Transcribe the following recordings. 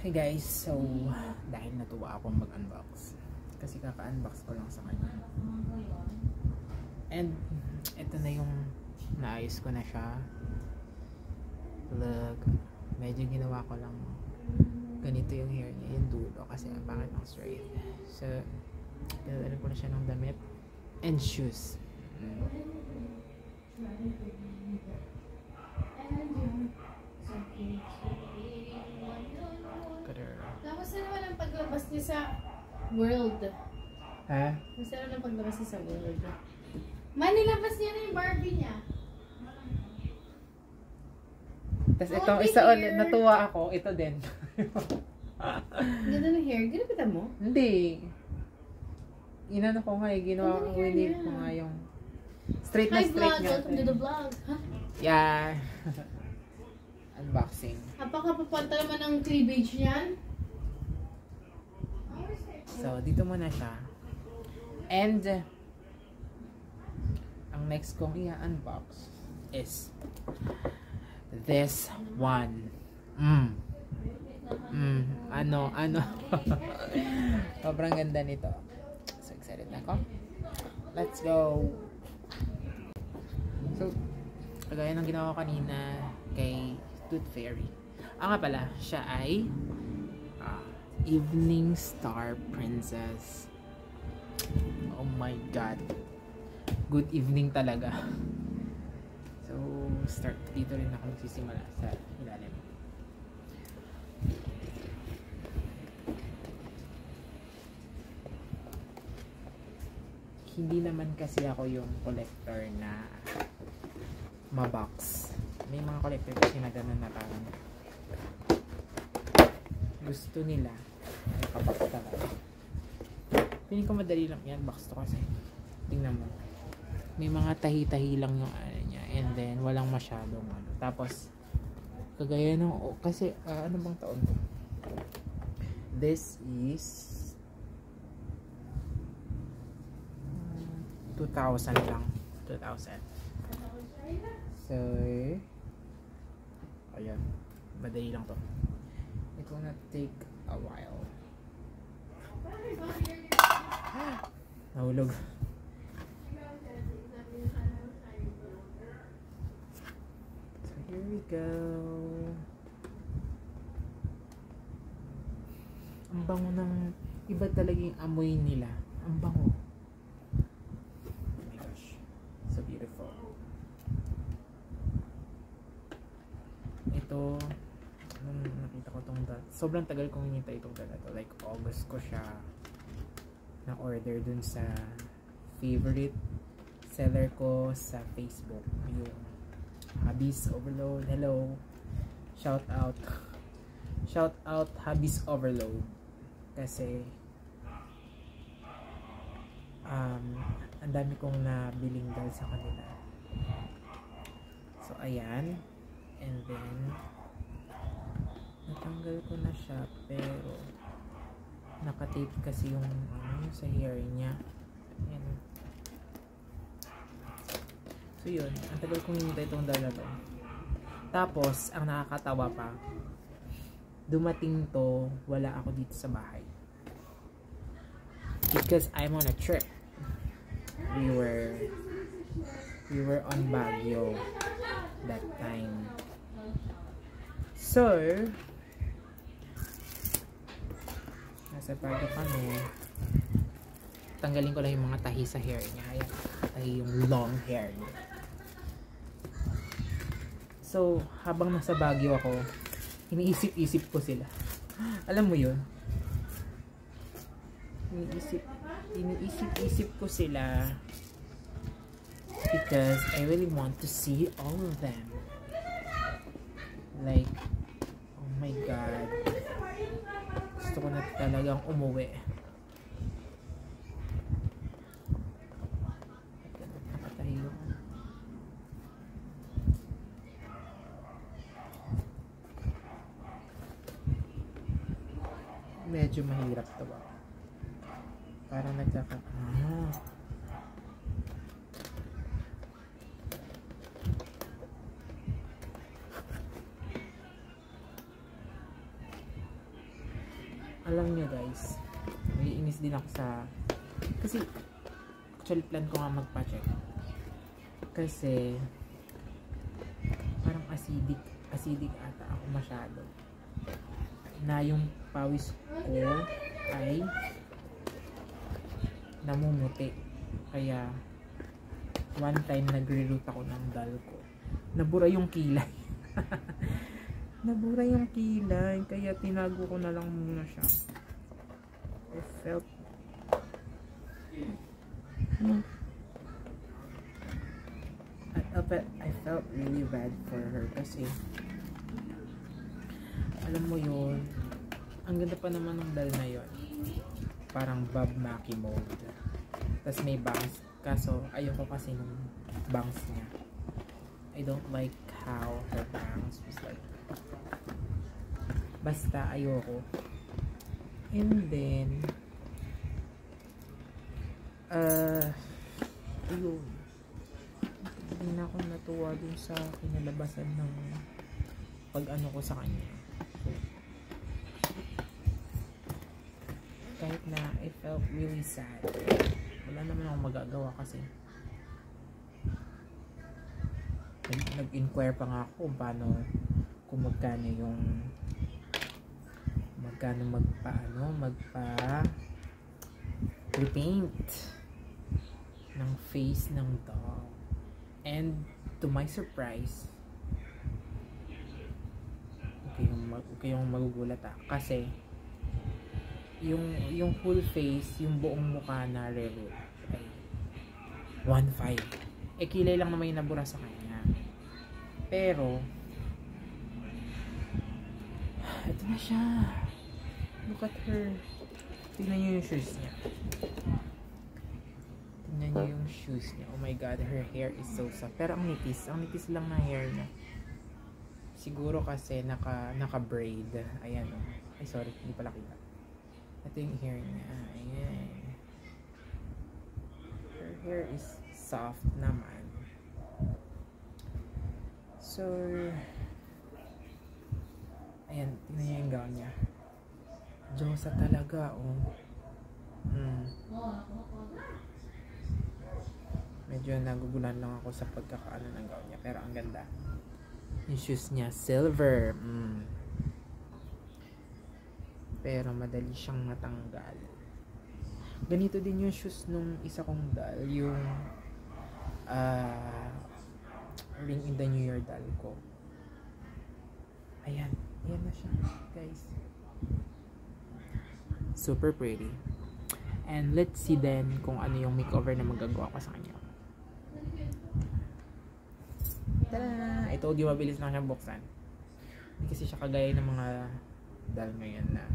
Hey guys, so dahil natuwa akong mag-unbox kasi kaka-unbox ko lang sa kanya, and ito na yung naayos ko na siya. Look, medyo ginawa ko lang ganito yung hair niya, yung dulo kasi ang pangit ng straight. So pinadala ko na siya ng damit and shoes. Kamusta naman ang paglabas niya sa world? Ha? Kamusta naman ang paglabas niya sa world? Manilabas niya na yung Barbie niya. Tapos ito, isa ulit, natuwa ako, ito din. Ganda ng hair. Ginapitan mo? Hindi. Inano ko nga eh, ginawa ko, hindi ko nga yung straight na straight nga. Welcome to the vlog. Huh? Yeah. Unboxing. Napakapapanta naman ang cleavage niyan. So, dito muna siya. And, ang next kong i-unbox is this one. Ano. Sobrang ganda nito. So, excited na ako. Let's go! So, kagaya ng ginawa ko kanina kay Tooth Fairy. Nga pala, siya ay Evening Star Princess. Oh my god. Good evening talaga. So, start dito rin ako magsisimula sa ilalim. Hindi naman kasi ako yung collector na mabox. May mga collector kasi na ganun na parang gusto nila nakabox talaga. Piling ko madali lang yan, box to kasi. Tingnan mo. May mga tahi-tahi lang yung ano niya, and then walang masyadong ano. Tapos kagaya ng kasi ano bang taon to? This is 2000 lang. 2000. So, ayan. Madali lang to. It will not take a while. Nahulog. So, here we go. Ang bango ng iba talaga yung amoy nila. Ang bango. So beautiful. Ito, nung nakita ko itong sobrang tagal kong hinintay itong dala to. Like August ko siya na order dun sa favorite seller ko sa Facebook, yung Hubby's Overload. Hello, shout out Hubby's Overload, kasi ang dami kong nabiling dahil sa kanila. So ayan, and then natanggal ko na siya, pero nakatape kasi yung sa hair niya. Ayan. So yun, ang tagal kong hinintay itong dala to. Tapos ang nakakatawa pa, dumating to, wala ako dito sa bahay because I'm on a trip. We were on Baguio that time. So, nasa Baguio kami. Tanggalin ko lang yung mga tahi sa hair niya. Ayan, tahi yung long hair niya. So, habang nasa Baguio ako, iniisip-isip ko sila. Alam mo yun? Iniisip ko sila because I really want to see all of them. Like, oh my god, gusto ko na talagang umuwi. Nakatayo. Medyo mahirap to ba? Parang nagkaka... alam nyo guys, naiinis din ako sa, kasi actually plan ko nga magpa-check kasi parang acidic ata ako masyado, na yung pawis ko ay namumuti. Kaya one time nagre-root ako ng dal ko, nabura yung kilay. Nabura yung kilay, kaya tinago ko na lang muna siya. I felt really bad for her kasi alam mo yun, ang ganda pa naman ng dal na yun, parang Bob Mackie mode, tas may bangs, kaso ayoko kasi nung bangs niya. I don't like how her bangs was like, basta ayoko. And then ayun, hindi na ako natuwa dun sa kinalabasan ng pag-ano ko sa kanya. Kahit na I felt really sad, wala naman akong magagawa kasi nag-inquire pa nga ako kung magkano repaint ng face ng dog. And to my surprise, kayong magugulat kasi yung full face, yung buong mukha na reroot ay 1.5. Kilay lang naman yung nabura sa kanya. Pero ito na siya. Look at her. Tingnan niyo yung shoes niya. Tingnan niyo yung shoes niya. Oh my god, her hair is so soft. Pero ang nipis lang na hair niya. Siguro kasi naka-braid. Ayan oh. Ay sorry, hindi pala kita. Ito yung hair niya. Ayan. Her hair is soft naman. So, ayan, tingnan niyo yung gown niya. Diyosa talaga, oh. Medyo nagugulan lang ako sa pagkakaano ng gown niya, pero ang ganda. Yung shoes niya, silver. Pero madali siyang matanggal. Ganito din yung shoes nung isa kong dal, yung Ring in the New Year dal ko. Ayan na siya, guys. Super pretty. And let's see then kung ano yung makeover na magagawa ko sa kanya. Tada! I told you, mabilis lang siyang buksan. Hindi kasi siya kagaya ng mga dal ngayon na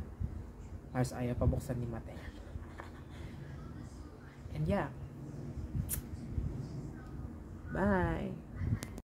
halos ayaw pa buksan ni Mate. And yeah. Bye!